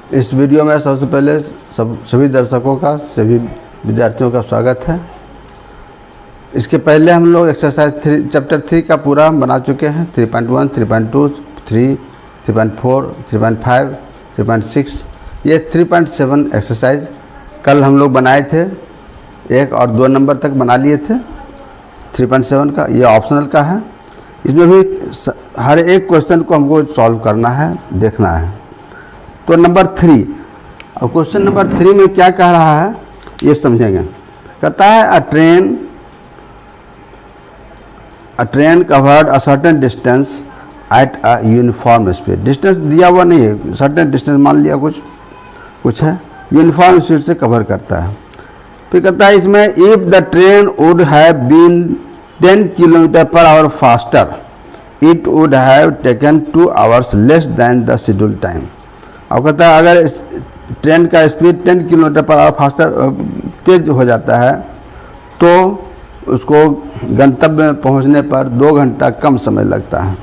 इस वीडियो में सबसे पहले सभी दर्शकों का, सभी विद्यार्थियों का स्वागत है। इसके पहले हम लोग एक्सरसाइज 3 चैप्टर 3 का पूरा बना चुके हैं। 3.1, 3.2, 3, 3.4, 3.5, 3.6, ये 3.7 एक्सरसाइज कल हम लोग बनाए थे। 1 और 2 नंबर तक बना लिए थे 3.7 का। ये ऑप्शनल का है। इसमें भी हर एक क्वेश्चन को हमको सॉल्व करना है, देखना है। तो नंबर 3, और क्वेश्चन नंबर 3 में क्या कह रहा है ये समझेंगे। कहता है अ train covered a certain distance at a uniform speed. Distance दिया हुआ नहीं है, सर्टेन डिस्टेंस मान लिया कुछ है, यूनिफॉर्म स्पीड से कवर करता है। फिर कहता है इसमें if the train would have been 10 kilometre per hour faster it would have taken 2 hours less than the schedule time. अब कहता है अगर ट्रेन का speed 10 kilometre per hour faster तेज हो जाता है तो उसको गंतव्य में पहुंचने पर 2 घंटा कम समय लगता है।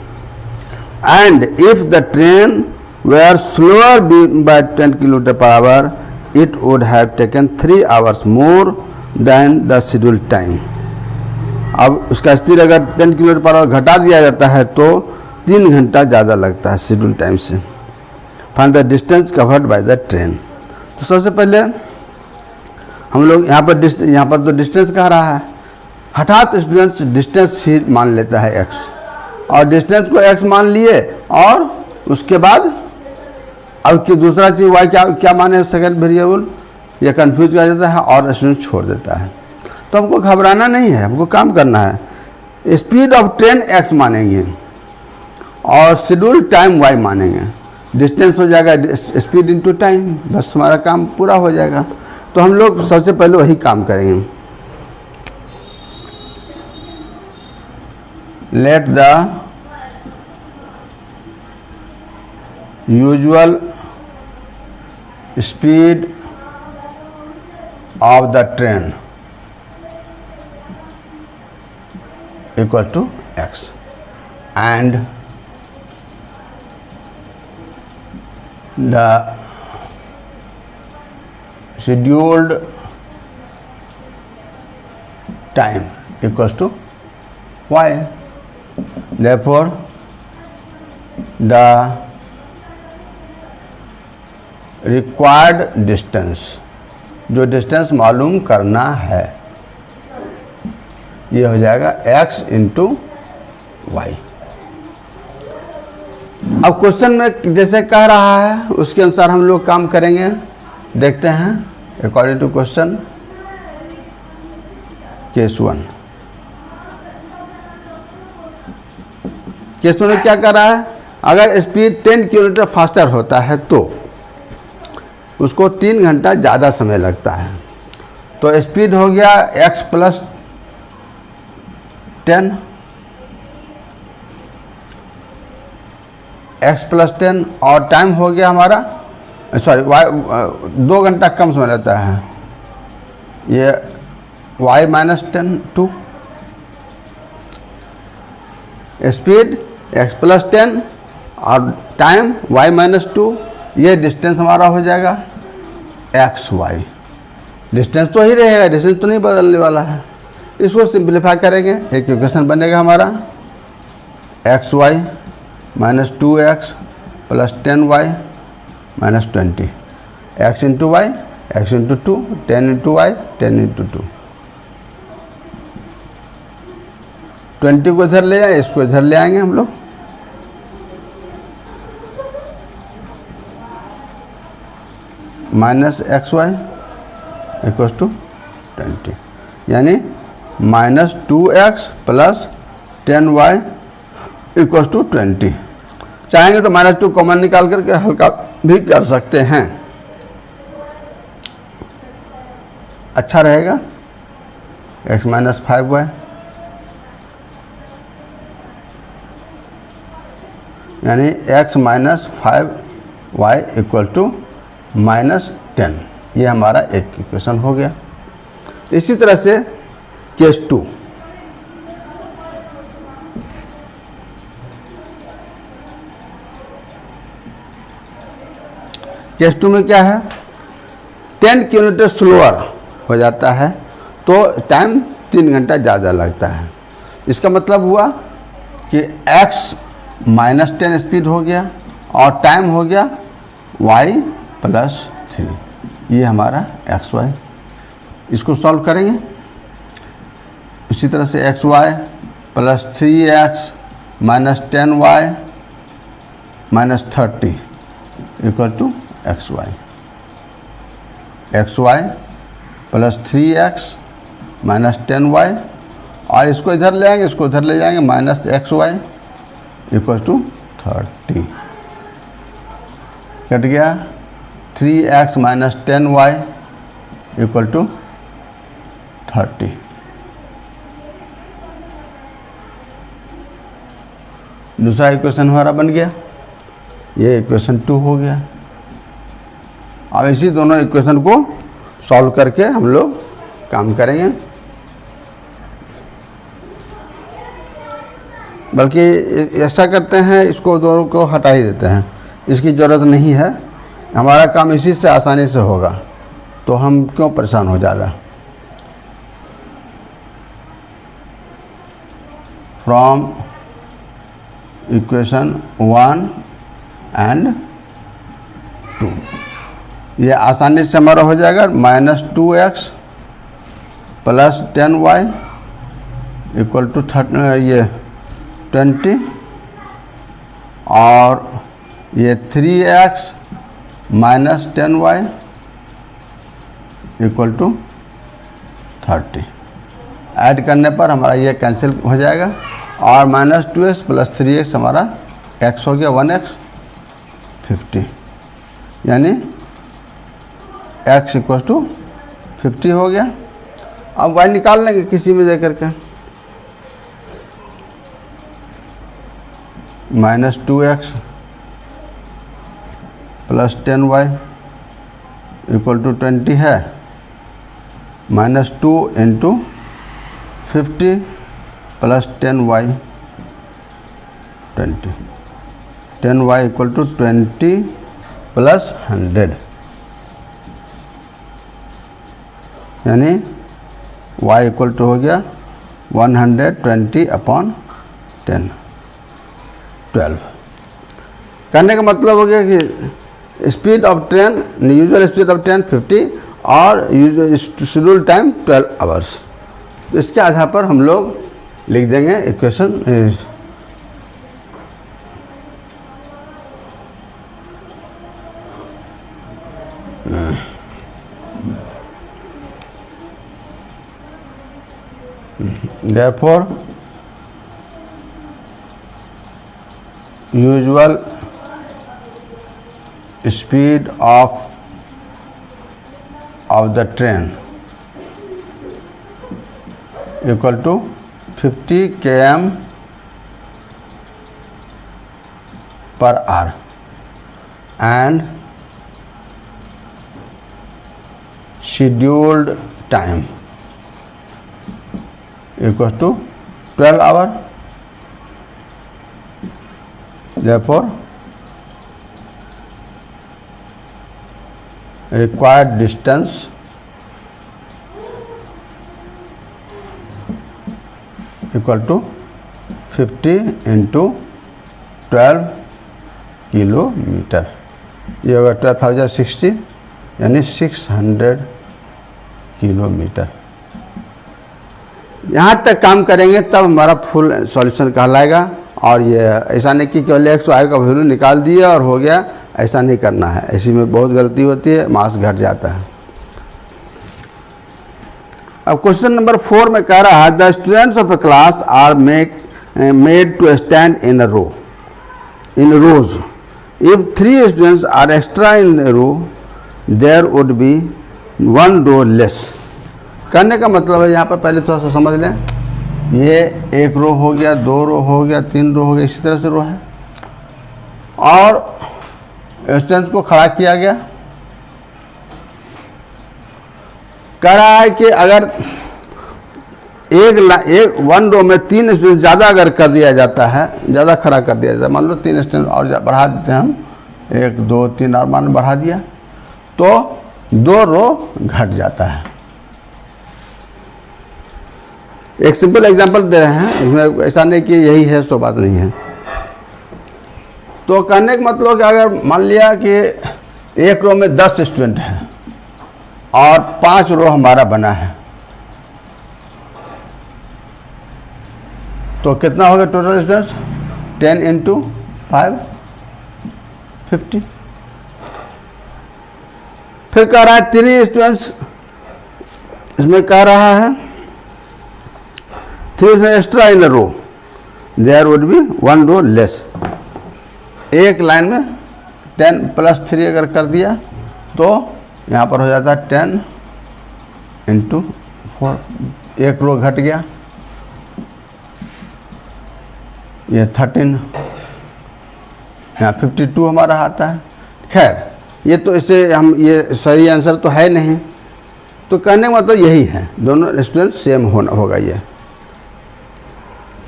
And if the train were slower by 10 kilometre per hour it would have taken 3 hours more than the schedule time. अब उसका स्पीड अगर 10 किलोमीटर पर आवर घटा दिया जाता है तो 3 घंटा ज़्यादा लगता है शेड्यूल टाइम से। Find the distance covered by the train. तो सबसे पहले हम लोग यहाँ पर तो डिस्टेंस कह रहा है, हठात स्टूडेंट्स डिस्टेंस ही मान लेता है x, और डिस्टेंस को x मान लिए और उसके बाद अब कि दूसरा चीज़ y क्या माने सेकंड वेरिएबल, ये कंफ्यूज कर देता है और स्टूडेंट छोड़ देता है। तो हमको घबराना नहीं है, हमको काम करना है। स्पीड ऑफ ट्रेन x मानेंगे और शेड्यूल टाइम y मानेंगे। डिस्टेंस हो जाएगा स्पीड इनटू टाइम, बस हमारा काम पूरा हो जाएगा। तो हम लोग सबसे पहले वही काम करेंगे। Let the usual speed of the train equal to x and the scheduled time equals to y. Therefore the required distance, जो डिस्टेंस मालूम करना है, ये हो जाएगा x इंटू वाई। अब क्वेश्चन में जैसे कह रहा है उसके अनुसार हम लोग काम करेंगे। देखते हैं अकॉर्डिंग टू क्वेश्चन। केस 1 में क्या कर रहा है, अगर स्पीड 10 किलोमीटर फास्टर होता है तो उसको 3 घंटा ज़्यादा समय लगता है। तो स्पीड हो गया x प्लस 10 और टाइम हो गया हमारा, सॉरी y 2 घंटा कम समय लगता है, ये y minus 10 2। Speed x plus 10 और टाइम y माइनस 2, ये डिस्टेंस हमारा हो जाएगा xy। डिस्टेंस तो ही रहेगा, डिस्टेंस तो नहीं बदलने वाला है। इसको सिंप्लीफाई करेंगे, एक इक्वेशन बनेगा हमारा xy minus 2x plus 10y minus 20। x into y, x into 2, 10 into y, 10 into 2। 20 को इधर ले आए, इसको इधर ले आएंगे हम लोग। माइनस XY इक्वल टू 20, यानी minus 2x plus 10y equal to 20। चाहेंगे तो माइनस 2 कॉमन निकाल करके हल्का भी कर सकते हैं, अच्छा रहेगा। x माइनस 5y यानी x minus 5y equal to minus 10, ये हमारा एक इक्वेशन हो गया। इसी तरह से केस 2, केस 2 में क्या है, 10 किलोमीटर स्लोअर हो जाता है तो टाइम 3 घंटा ज़्यादा लगता है। इसका मतलब हुआ कि x -10 स्पीड हो गया और टाइम हो गया y + 3। ये हमारा xy, इसको सॉल्व करेंगे। इसी तरह से xy + 3x - 10y - 30 = xy। xy + 3x - 10y, और इसको इधर ले आएंगे, इसको इधर ले जाएंगे, -xy = 30। कट गया 3x - 10y = 30। दूसरा इक्वेशन हमारा बन गया, ये इक्वेशन 2 हो गया। अब इसी दोनों इक्वेशन को सॉल्व करके हम लोग काम करेंगे। बल्कि ऐसा करते हैं, इसको दोनों को हटा ही देते हैं, इसकी ज़रूरत नहीं है, हमारा काम इसी से आसानी से होगा, तो हम क्यों परेशान हो जा रहे हैं। फ्रॉम इक्वेशन 1 and 2, ये आसानी से हमारा हो जाएगा -2x + 10y = 20, और ये 3x - 10y = 30। ऐड करने पर हमारा ये कैंसिल हो जाएगा, और -2x + 3x हमारा x हो गया 1x 50, यानी x = 50 हो गया। अब y निकाल लेंगे किसी में दे करके, -2x + 10y = 20 है, -2 × 50 + 10y 20, 10y = 20 + 100, यानी y = हो गया 120/10, 12। करने का मतलब हो गया कि speed of train, usual speed of train 50 और शेड्यूल टाइम 12 आवर्स। तो इसके आधार पर हम लोग लिख देंगे equation therefore usual speed of the train equal to 50 km/h and scheduled time equals to 12 hours. Therefore required distance equal to 50 × 12 kilometre, ये होगा 12,060, यानी 600 किलोमीटर। यहाँ तक काम करेंगे तब हमारा फुल सॉल्यूशन कहलाएगा। और ये ऐसा नहीं कि केवल x y का वैल्यू निकाल दिया और हो गया, ऐसा नहीं करना है, ऐसी में बहुत गलती होती है, मार्क्स घट जाता है। अब क्वेश्चन नंबर 4 में कह रहा है the students of a class are made to stand in a row in rows. If 3 students are extra in a row there would be 1 row less। करने का मतलब है, यहाँ पर पहले थोड़ा सा समझ लें, ये 1 रो हो गया, 2 रो हो गया, 3 रो हो गया, इसी तरह से रो है, और स्टूडेंट्स को खड़ा किया गया। कह रहा है कि अगर एक 1 रो में 3 स्टूडेंट ज़्यादा अगर कर दिया जाता है, ज़्यादा खड़ा कर दिया जाता है, मान लो 3 स्टूडेंट और बढ़ा देते हैं हम, 1 2 3 और मान बढ़ा दिया तो 2 रो घट जाता है। एक सिंपल एग्जांपल दे रहे हैं, इसमें ऐसा नहीं कि यही है सो बात नहीं है। तो कहने का मतलब कि अगर मान लिया कि एक रो में 10 स्टूडेंट हैं और 5 रो हमारा बना है, तो कितना होगा टोटल स्टूडेंट्स? 10 इंटू 5 50। फिर कह रहा है 3 स्टूडेंट्स, इसमें कह रहा है 3 extra in row, there would be 1 row less. एक लाइन में 10 + 3 अगर कर दिया तो यहाँ पर हो जाता है 10 इंटू 4, एक रो घट गया, ये 13, यहाँ 52 हमारा आता है। खैर ये तो इसे हम, ये सही आंसर तो है नहीं, तो कहने का मतलब यही है, दोनों स्टूडेंट सेम होगा। ये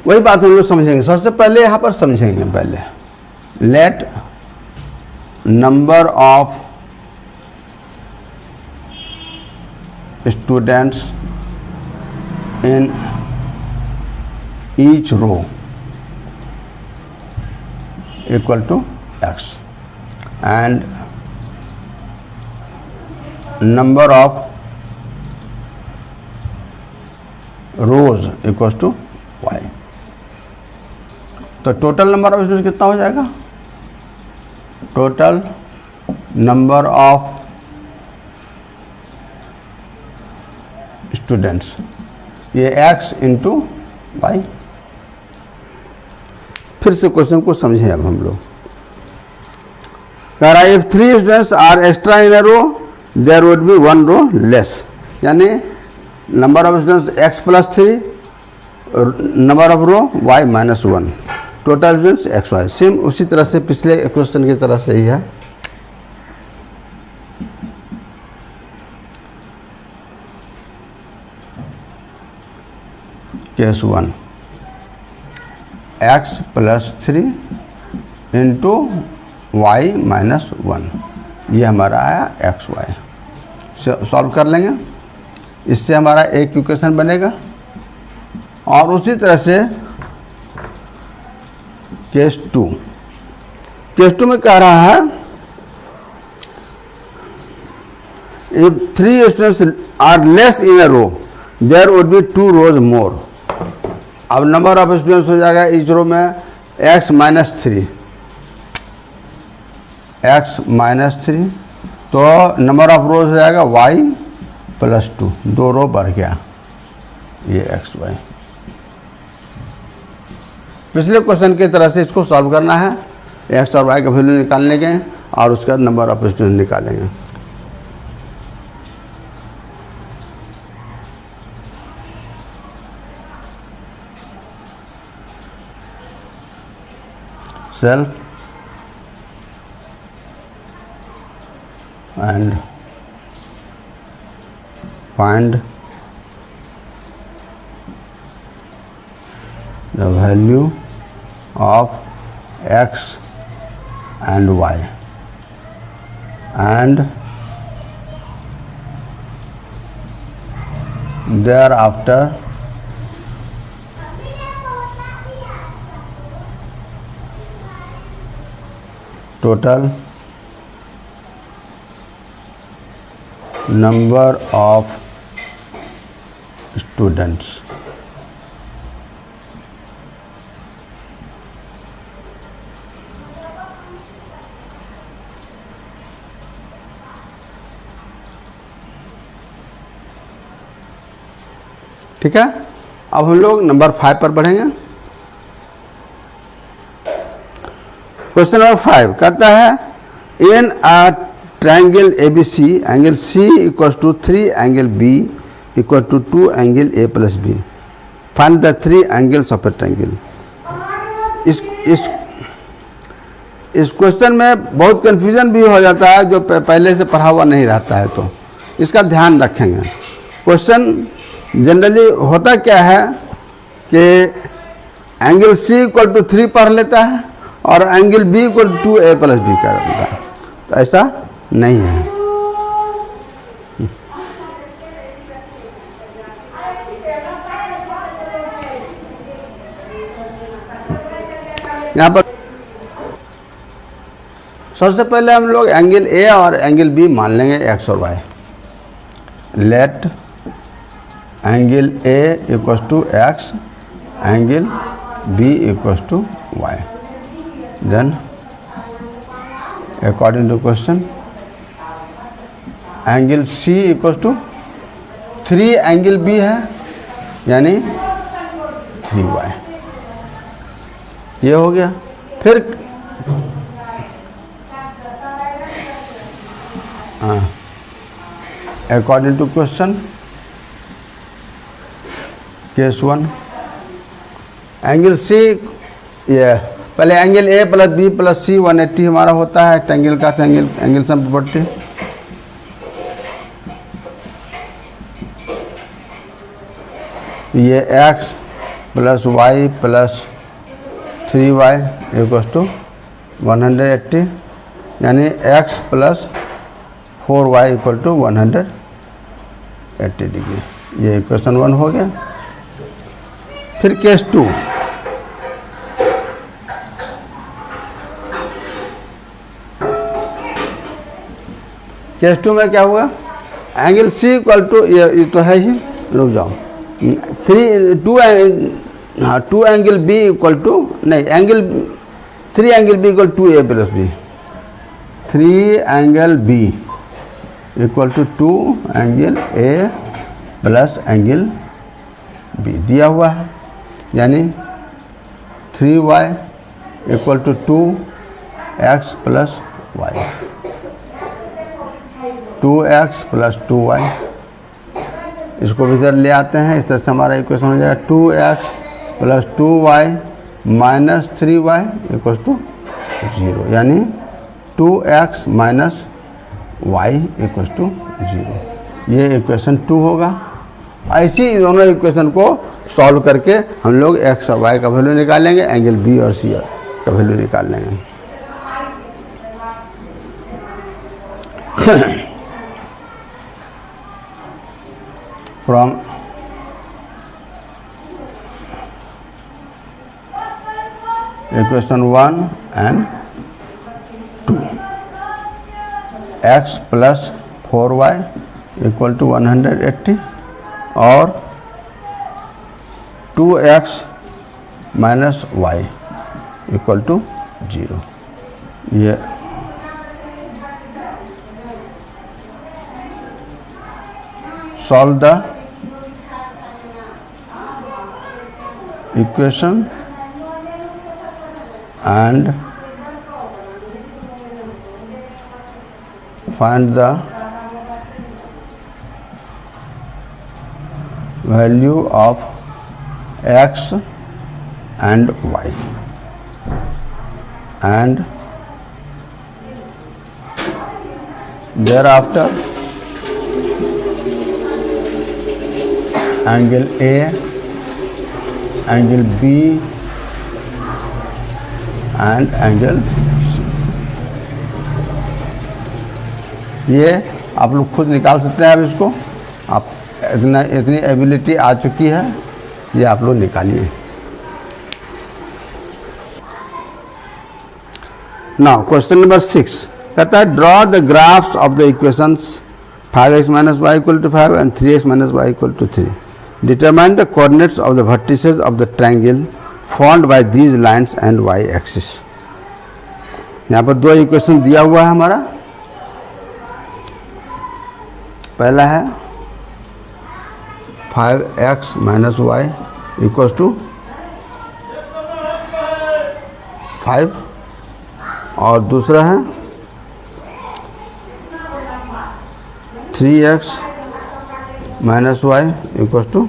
वही बात हम लोग समझेंगे। सबसे पहले यहाँ पर समझेंगे पहले, let number of students in each row equal to x and number of rows equals to y। तो टोटल नंबर ऑफ स्टूडेंट्स कितना हो जाएगा? टोटल नंबर ऑफ स्टूडेंट्स, ये x इंटू वाई। फिर से क्वेश्चन को समझें अब हम लोग। कह रहा है if 3 students are extra in a row there would be 1 row less, यानी number of students x + 3, number of row y - 1, total students x y। Same उसी तरह से पिछले क्वेश्चन की तरह से ही है। केस 1, x + 3 इंटू y - 1, ये हमारा आया एक्स वाई। सॉल्व कर लेंगे, इससे हमारा एक इक्वेशन बनेगा। और उसी तरह से केस 2, केस 2 में कह रहा है if 3 students are less in a row there would be 2 rows more. अब नंबर ऑफ स्टूडेंट्स हो जाएगा इस रो में x - 3, x - 3, तो नंबर ऑफ रोज हो जाएगा y + 2, 2 रो बढ़ गया, ये x y। पिछले क्वेश्चन की तरह से इसको सॉल्व करना है, x और y का वैल्यू निकालने के और उसका नंबर ऑफ स्टूडेंट निकालेंगे। Self and find the value of x and y and thereafter total number of students। ठीक है, अब हम लोग नंबर 5 पर बढ़ेंगे। क्वेश्चन नंबर 5 कहता है in a triangle ABC angle C = 3 angle B = 2 angle A + B, find the 3 angles of a triangle. इस क्वेश्चन में बहुत कंफ्यूजन भी हो जाता है जो पहले से पढ़ा हुआ नहीं रहता है, तो इसका ध्यान रखेंगे। क्वेश्चन जनरली होता क्या है कि एंगल C = 3 पढ़ लेता है और angle B equal to A plus B का बनता है, तो ऐसा नहीं है। यहाँ पर सबसे पहले हम लोग एंगल ए और एंगल बी मान लेंगे एक्स और y. Let angle A equals to x, angle B equals to y. Then according to question angle C equals to 3 angle B है, यानी 3y, ये हो गया। फिर according to question case 1 angle C, ये पहले angle A plus B plus C 180 हमारा होता है ट्रायंगल का एंगल सम प्रॉपर्टी। ये x plus y plus 3y equals to 180, यानी x plus 4y equal to 180 degree. ये इक्वेशन 1 हो गया। फिर केस 2, केस 2 में क्या हुआ, एंगल सी इक्वल टू, ये तो है ही, रुक जाओ, 2 एंगल बी इक्वल टू, नहीं angle 3 angle B equal to A plus B, 3 angle B equal to 2 angle A plus angle B दिया हुआ है, यानी 3y equal to 2x plus y, 2x plus 2y। इसको भी इधर ले आते हैं, इस तरह से हमारा इक्वेशन हो जाएगा 2x plus 2y minus 3y equal to 0, यानी 2x minus y equal to 0। ये इक्वेशन 2 होगा। ऐसी दोनों इक्वेशन को सॉल्व करके हम लोग x और y का वैल्यू निकालेंगे, एंगल b और c का वैल्यू निकाल लेंगे। From equation 1 and 2, x plus 4y equal to 180 और 2x minus y equal to 0। ये solve the equation and find the value of x and y, and thereafter angle A, angle B and angle C. ये आप लोग खुद निकाल सकते हैं। अब इसको आप इतनी एबिलिटी आ चुकी है, ये आप लोग निकालिए। नाउ क्वेश्चन नंबर 6 कहता है draw the graphs of the equations 5x minus y equal to 5 and 3x minus y equal to 3। Determine the coordinates of the vertices of the triangle formed by these lines and y axis। यहाँ पर 2 equation दिया हुआ है हमारा। पहला है 5x minus Y equals to 5 और दूसरा है 3x minus Y equals to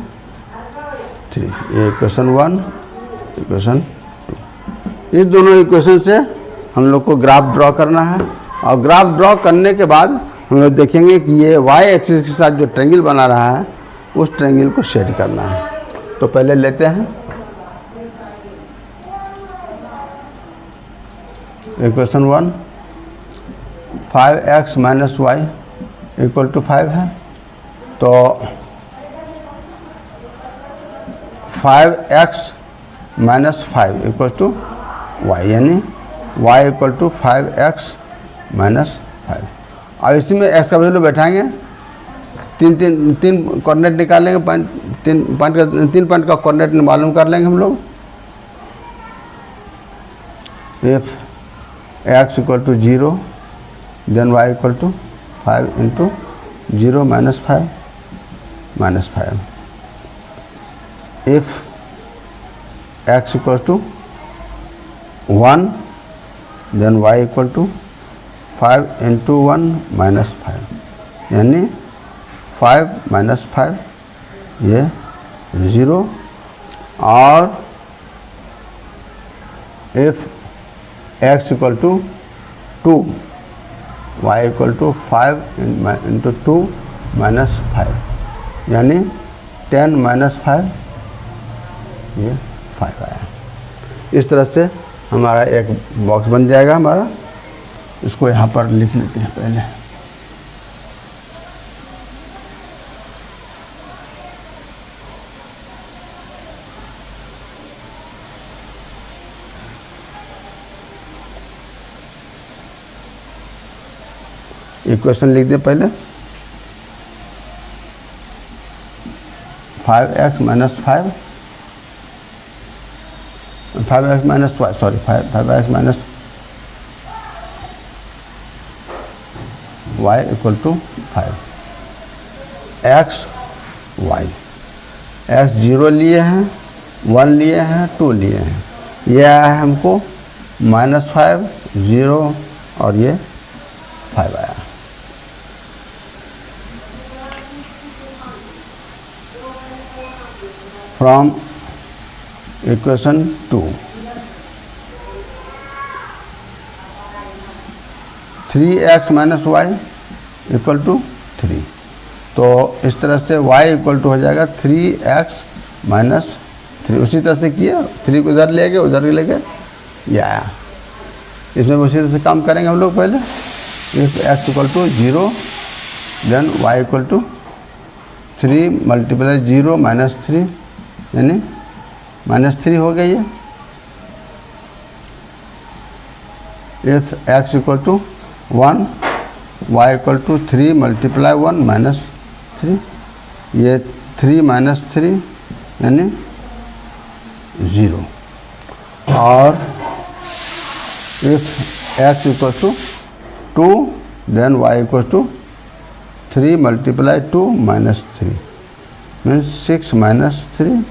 3। ये इक्वेशन 1, इक्वेशन 2। इस दोनों इक्वेशन से हम लोग को ग्राफ ड्रॉ करना है, और ग्राफ ड्रॉ करने के बाद हम लोग देखेंगे कि ये y एक्सिस के साथ जो ट्रायंगल बना रहा है उस ट्रायंगल को शेड करना है। तो पहले लेते हैं equation 1 5x minus y equal to 5 है, तो 5x minus 5 equal to y, यानी y equal to 5x minus 5। अब इसी में x का वैल्यू बैठाएंगे, तीन कोऑर्डिनेट निकालेंगे, तीन पॉइंट का कोऑर्डिनेट मालूम कर लेंगे हम लोग। If x equal to 0 then y equal to 5 into 0 minus 5 minus 5। If x equal to 1 then y equal to 5 into 1 minus 5, यानी 5 माइनस 5 ये 0। और if x equal to 2 y equal to 5 into 2 minus 5, यानी 10 minus 5 ये 5 आया। इस तरह से हमारा एक बॉक्स बन जाएगा हमारा। इसको यहाँ पर लिख लेते हैं पहले। इक्वेशन लिख दें पहले, 5x minus 5x minus 5 sorry 5x minus y equal to 5 x y। x 0 लिए हैं, 1 लिए हैं, 2 लिए हैं, ये आया है हमको -5 0 और ये 5 आया। From equation 2 3x minus y equal to 3, तो इस तरह से y इक्वल टू हो जाएगा 3x माइनस 3। उसी तरह से किया, 3 को उधर ले गए, उधर ले गए, ये आया। इसमें उसी तरह से काम करेंगे हम लोग पहले। If x equal to 0 then y equal to 3 multiply 0 minus 3, यानी -3 हो गई है। If x equal to 1 y equal to 3 multiply 1 minus 3, ये 3 माइनस 3 यानी 0। और if x equal to 2 then y equal to 3 multiply 2 minus 3 means 6 minus 3,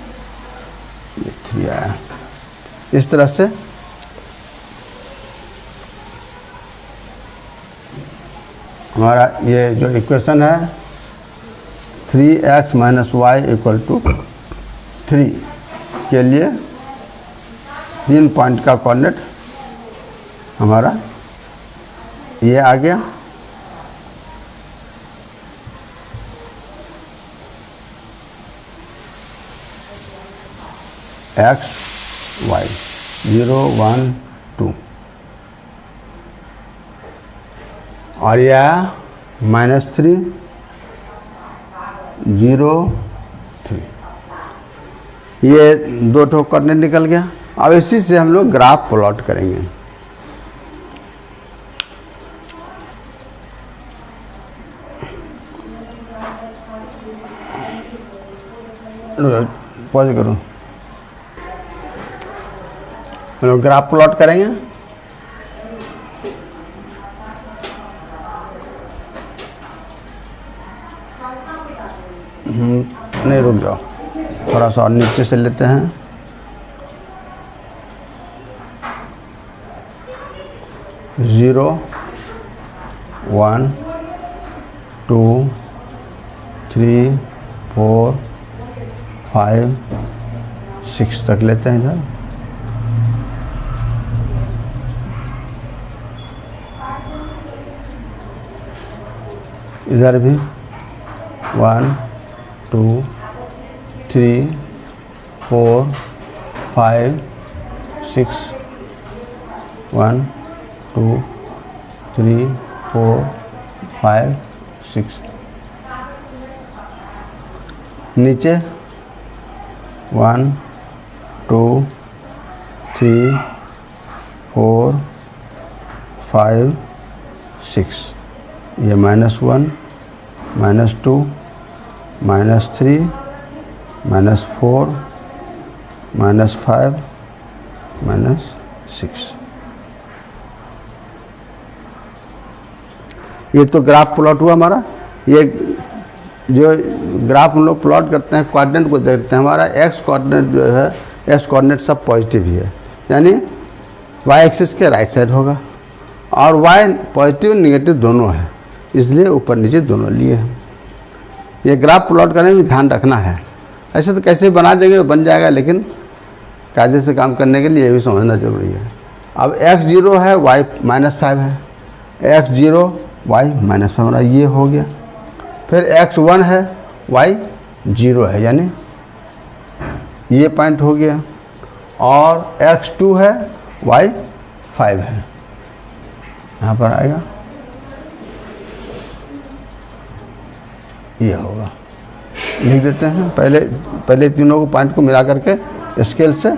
ये 3 आया। इस तरह से हमारा ये जो इक्वेशन है 3x minus y equal to 3 के लिए 3 पॉइंट का कोऑर्डिनेट हमारा ये आ गया। x y 0 1 2 और यह -3 0 3, ये 2 ठोक करने निकल गया। अब इसी से हम लोग ग्राफ प्लॉट करेंगे। पॉज करो, हम लोग ग्राफ प्लॉट करेंगे। नहीं रुक जाओ, थोड़ा सा और नीचे से लेते हैं। ज़ीरो 1 2 3 4 5 6 तक लेते हैं इधर। इधर भी 1 2 3 4 5 6 1 2 3 4 5 6, नीचे 1 2 3 4 5 6, ये -1 -2 -3 -4 -5 -6। ये तो ग्राफ प्लॉट हुआ हमारा। ये जो ग्राफ हम लोग प्लॉट करते हैं कोऑर्डिनेट को देखते हैं, हमारा एक्स कोऑर्डिनेट जो है, एक्स कोऑर्डिनेट सब पॉजिटिव ही है, यानी वाई एक्सिस के राइट साइड होगा, और वाई पॉजिटिव निगेटिव दोनों है, इसलिए ऊपर नीचे दोनों लिए हैं। ये ग्राफ प्लॉट करने में ध्यान रखना है। ऐसे तो कैसे बना देंगे बन जाएगा, लेकिन कायदे से काम करने के लिए ये भी समझना जरूरी है। अब x0 है, y -5 है, x0 y -5 हमारा ये हो गया। फिर x1 है, y 0 है, यानी ये पॉइंट हो गया, और x2 है, y 5 है, यहाँ पर आएगा, ये होगा। लिख देते हैं पहले तीनों को पॉइंट को मिला करके स्केल से।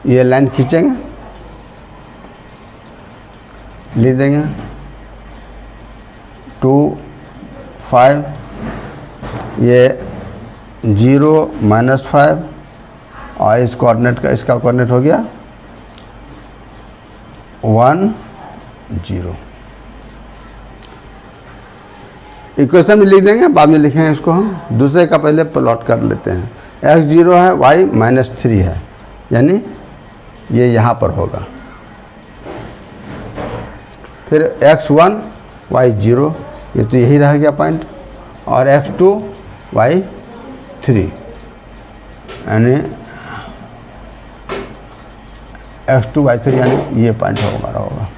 ये लाइन खींचेंगे, लिख देंगे 2 5, ये 0 -5, और इस कोऑर्डिनेट का, इसका कोऑर्डिनेट हो गया 1 0। इक्वेशन में लिख देंगे, बाद में लिखेंगे इसको हम। दूसरे का पहले प्लॉट कर लेते हैं। x0 है, y -3 है, यानी ये यहाँ पर होगा। फिर x1 y 0, ये तो यही रह गया पॉइंट, और x2 y 3, यानी x2 y 3, यानी ये पॉइंट हमारा होगा।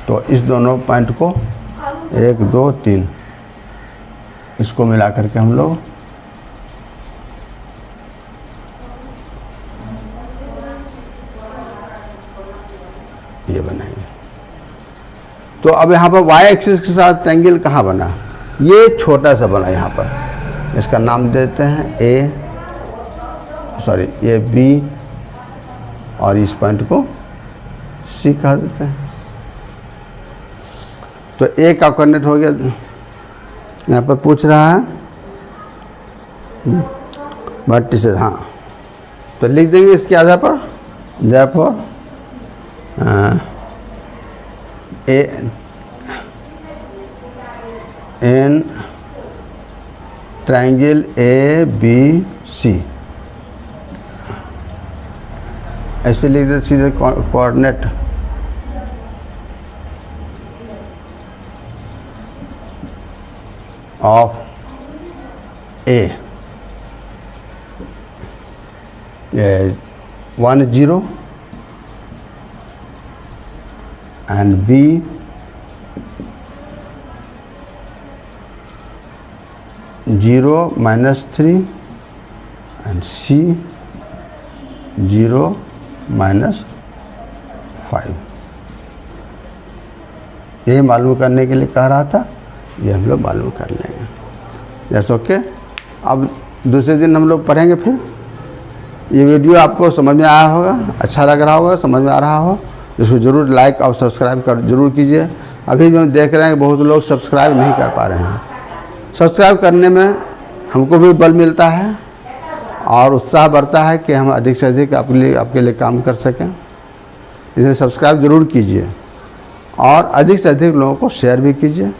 तो इस दोनों पॉइंट को 1 2 3 इसको मिला करके हम लोग ये बनाएंगे। तो अब यहाँ पर y एक्सिस के साथ एंगल कहाँ बना, ये छोटा सा बना यहाँ पर, इसका नाम देते हैं ये B, और इस पॉइंट को C कहा देते हैं। तो A का कोऑर्डिनेट हो गया, यहाँ पर पूछ रहा है वर्टिसेस, हाँ, तो लिख देंगे इसके आधार पर, therefore in triangle ABC, ऐसे लिख दे सीधे coordinate of A 1 0 and B 0 -3 and C 0 -5। ये मालूम करने के लिए कह रहा था, ये हम लोग मालूम कर लेंगे। जैसे ओके, अब दूसरे दिन हम लोग पढ़ेंगे। फिर ये वीडियो आपको समझ में आया होगा, अच्छा लग रहा होगा, समझ में आ रहा हो, इसको ज़रूर लाइक और सब्सक्राइब कर जरूर कीजिए। अभी जो देख रहे हैं बहुत लोग सब्सक्राइब नहीं कर पा रहे हैं। सब्सक्राइब करने में हमको भी बल मिलता है और उत्साह बढ़ता है कि हम अधिक से अधिक आपके लिए काम कर सकें। इसलिए सब्सक्राइब ज़रूर कीजिए और अधिक से अधिक लोगों को शेयर भी कीजिए।